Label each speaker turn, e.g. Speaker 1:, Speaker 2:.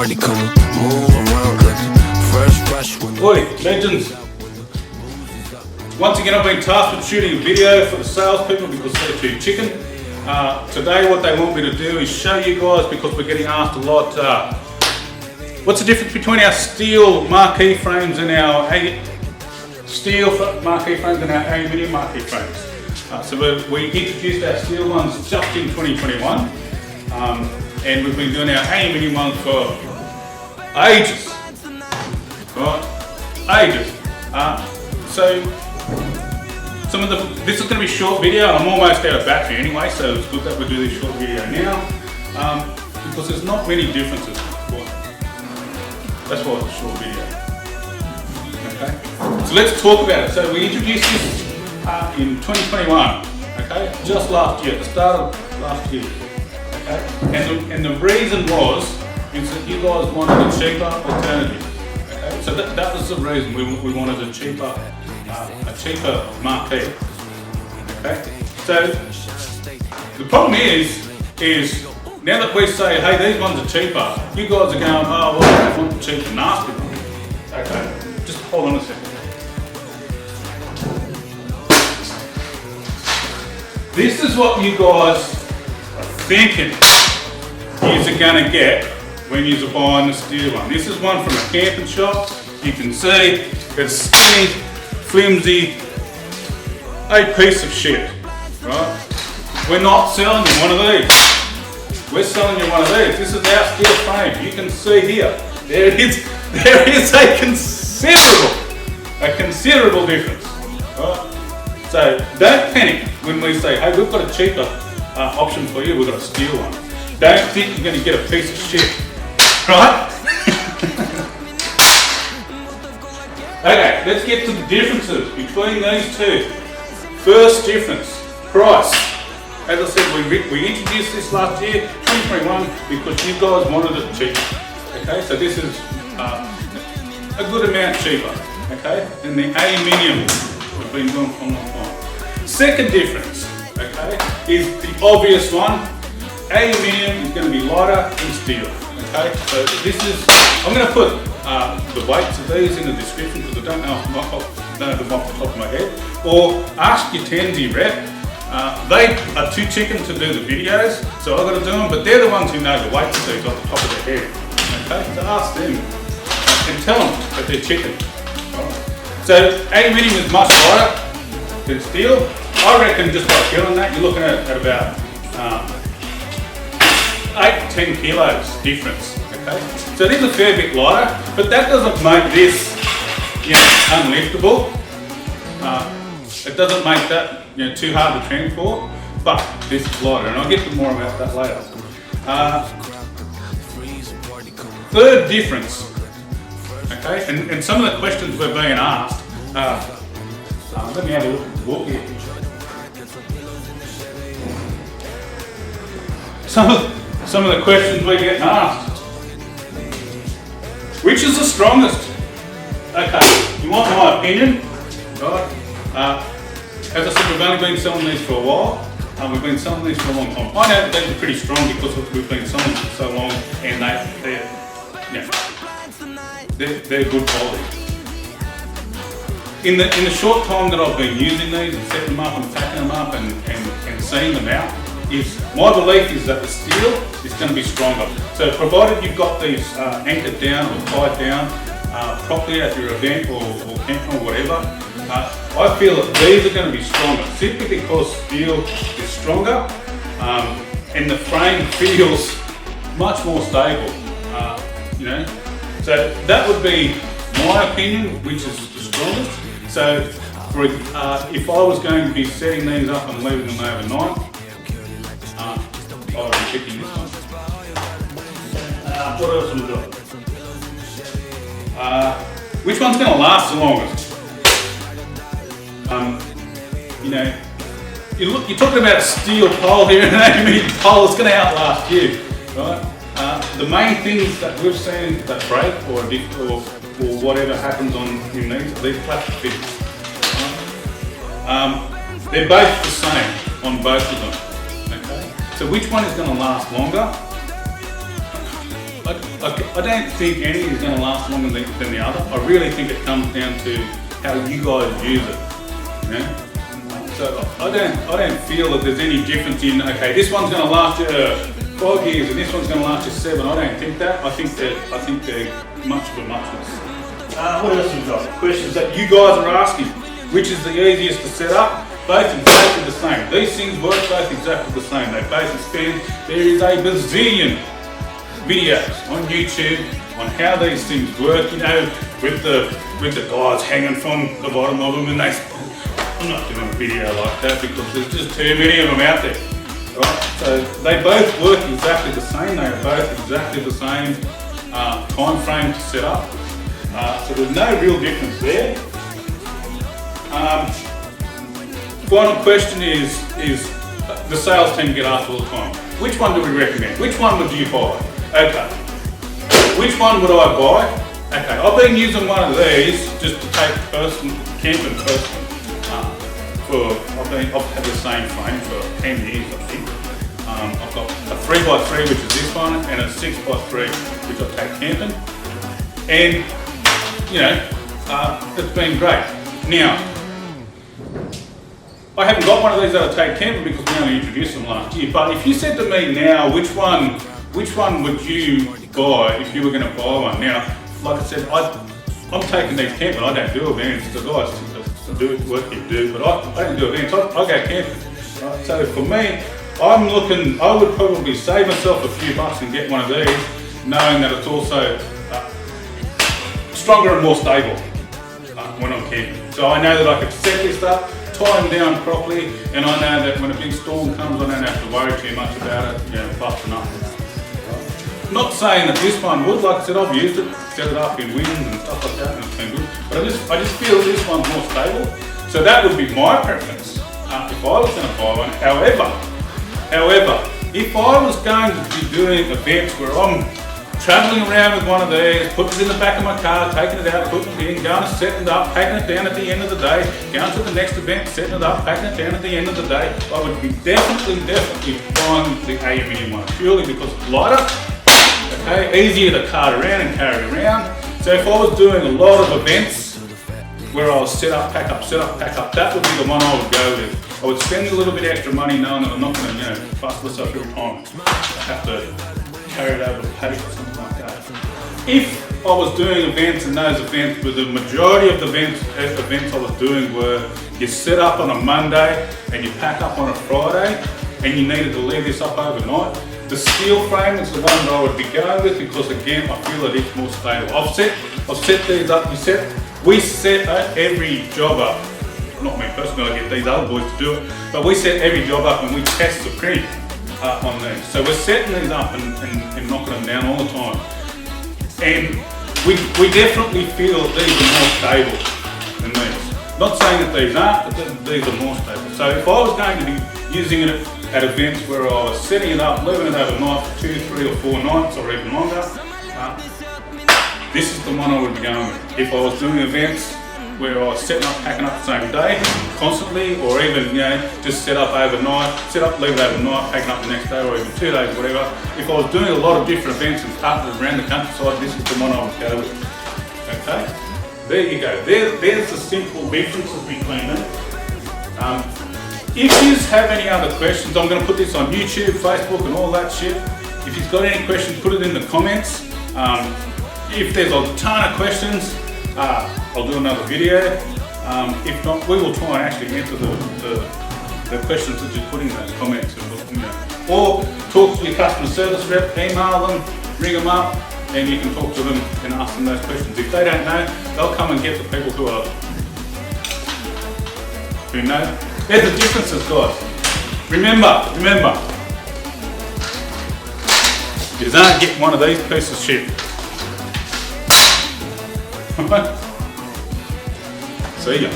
Speaker 1: party, come move around like fresh brush.
Speaker 2: Oi, legends! Once again, I've been tasked with shooting a video for the salespeople because they're too chicken. Today, what they want me to do is show you guys, because we're getting asked a lot, what's the difference between our steel marquee frames and our aluminium marquee frames. So we introduced our steel ones just in 2021, and we've been doing our aluminium ones for ages, right? Ages. So this is going to be a short video. I'm almost out of battery anyway, so it's good that we do this short video now, because there's not many differences. That's why it's a short video. Okay, so let's talk about it. So we introduced this in 2021. Okay, just last year, at the start of last year. Okay, and the reason is that you guys wanted a cheaper alternative. Okay, so that was the reason we wanted a cheaper marquee. Okay, so the problem is now that we say, hey, these ones are cheaper, you guys are going, oh, well, I want the cheap and nasty one. Okay, just hold on a second. This is what you guys are thinking you're going to get when you're buying the steel one. This is one from a camping shop. You can see it's skinny, flimsy, a piece of shit, right? We're not selling you one of these. We're selling you one of these. This is our steel frame. You can see here, there is a considerable difference, right? So don't panic when we say, hey, we've got a cheaper option for you, we've got a steel one. Don't think you're going to get a piece of shit, right? Okay, let's get to the differences between these two. First difference, price. As I said, we introduced this last year, 2021, because you guys wanted it cheap. Okay, so this is a good amount cheaper, okay, than the aluminium we've been doing for a long time. Second difference, okay, is the obvious one. Aluminium is going to be lighter than steel. Okay, so this is, I'm going to put the weights of these in the description because I don't know them off the top of my head. Or ask your Tenzi rep. They are too chicken to do the videos, so I've got to do them, but they're the ones who know the weights of these off the top of their head. Okay, so ask them and tell them that they're chicken. Right. So aluminium is much lighter than steel. I reckon just by feeling that, you're looking at about 8 to 10 kilos difference. Okay, so it is a fair bit lighter, but that doesn't make this, unliftable. It doesn't make that too hard to transport, but this is lighter, and I'll get to more about that later. Third difference, okay, and some of the questions we're being asked. Let me have a look here. Some of the questions we're getting asked. Which is the strongest? Okay, you want my opinion, right? As I said, we've only been selling these for a while. We've been selling these for a long time. I know that they're pretty strong because we've been selling them for so long, and they're good quality. In the short time that I've been using these and setting them up and packing them up and seeing them out, my belief is that the steel is going to be stronger. So provided you've got these anchored down or tied down properly at your event or camp or whatever, I feel that these are going to be stronger simply because steel is stronger and the frame feels much more stable. So that would be my opinion, which is the strongest. So if I was going to be setting these up and leaving them overnight, I would be picking this one. What else have we got? Which one's going to last the longest? You're talking about steel pole here, and aluminium pole is going to outlast you, right? The main things that we've seen that break or whatever happens in these plastic fittings, they're both the same on both of them. Okay, so which one is going to last longer? I I don't think any is going to last longer than the other. I really think it comes down to how you guys use it. You know? So I don't feel that there's any difference in, okay, this one's going to last you 5 years and this one's going to last you 7. I don't think that. I think they're much of a muchness. What else have we got? Questions that you guys are asking. Which is the easiest to set up? Both exactly the same. These things work both exactly the same. They both expand. There is a bazillion videos on YouTube on how these things work, you know, with the guys hanging from the bottom of them, and I'm not doing a video like that because there's just too many of them out there. Right? So they both work exactly the same. They are both exactly the same time frame to set up. So there's no real difference there. Final question is the sales team get asked all the time, which one do we recommend? Which one would you buy? Okay. Which one would I buy? Okay, I've been using one of these just to take camping personally. I've had the same frame for 10 years, I think. I've got a 3x3, which is this one, and a 6x3, which I take camping. And, you know, it's been great. Now, I haven't got one of these that I take camping because we only introduced them last year. But if you said to me now, which one would you buy if you were going to buy one? Now, like I said, I'm taking these camping. I don't do events. The guys do what you do, but I don't do events. I go camping. Right? So for me, I would probably save myself a few bucks and get one of these, knowing that it's also stronger and more stable when I'm camping. So I know that I can set this up, tie them down properly, and I know that when a big storm comes, I don't have to worry too much about it, you know, busting up. Not saying that this one would, like I said, I've used it, set it up in winds and stuff like that, and it's been good. But I just feel this one's more stable. So that would be my preference if I was going to buy one. However, if I was going to be doing events where I'm travelling around with one of these, putting it in the back of my car, taking it out, putting it in, going and setting it up, taking it down at the end of the day, going to the next event, setting it up, taking it down at the end of the day, I would be definitely buying the aluminium one, purely because it's lighter, okay, easier to cart around and carry around. So if I was doing a lot of events where I was set up, pack up, that would be the one I would go with. I would spend a little bit extra money knowing that I'm not going to, you know, fuss this up every time. I have to carry it over the paddock or something like that. If I was doing events and those events, with the majority of the events I was doing were you set up on a Monday and you pack up on a Friday and you needed to leave this up overnight, the steel frame is the one that I would be going with because again I feel that it's more stable. I've set these up, we set every job up. Not me personally, I get these other boys to do it, but we set every job up and we test the print on these. So we're setting these up and knocking them down all the time. And we definitely feel that these are more stable than these. Not saying that these aren't, but these are more stable. So if I was going to be using it at events where I was setting it up, leaving it overnight for 2, 3 or 4 nights or even longer, this is the one I would be going with. If I was doing events where I was setting up, packing up the same day, constantly, or even, you know, just set up overnight, set up, leave it overnight, packing up the next day, or even 2 days, whatever. If I was doing a lot of different events and carting around the countryside, this is the one I would go with. Okay? There you go. There's the simple differences between them. If you have any other questions, I'm going to put this on YouTube, Facebook, and all that shit. If you've got any questions, put it in the comments. If there's a ton of questions, I'll do another video. If not, we will try and actually answer the questions that you put in those comments. And, you know, or talk to your customer service rep, email them, ring them up, and you can talk to them and ask them those questions. If they don't know, they'll come and get the people who know. There's the differences, guys. Remember, you don't get one of these pieces of shit. See ya.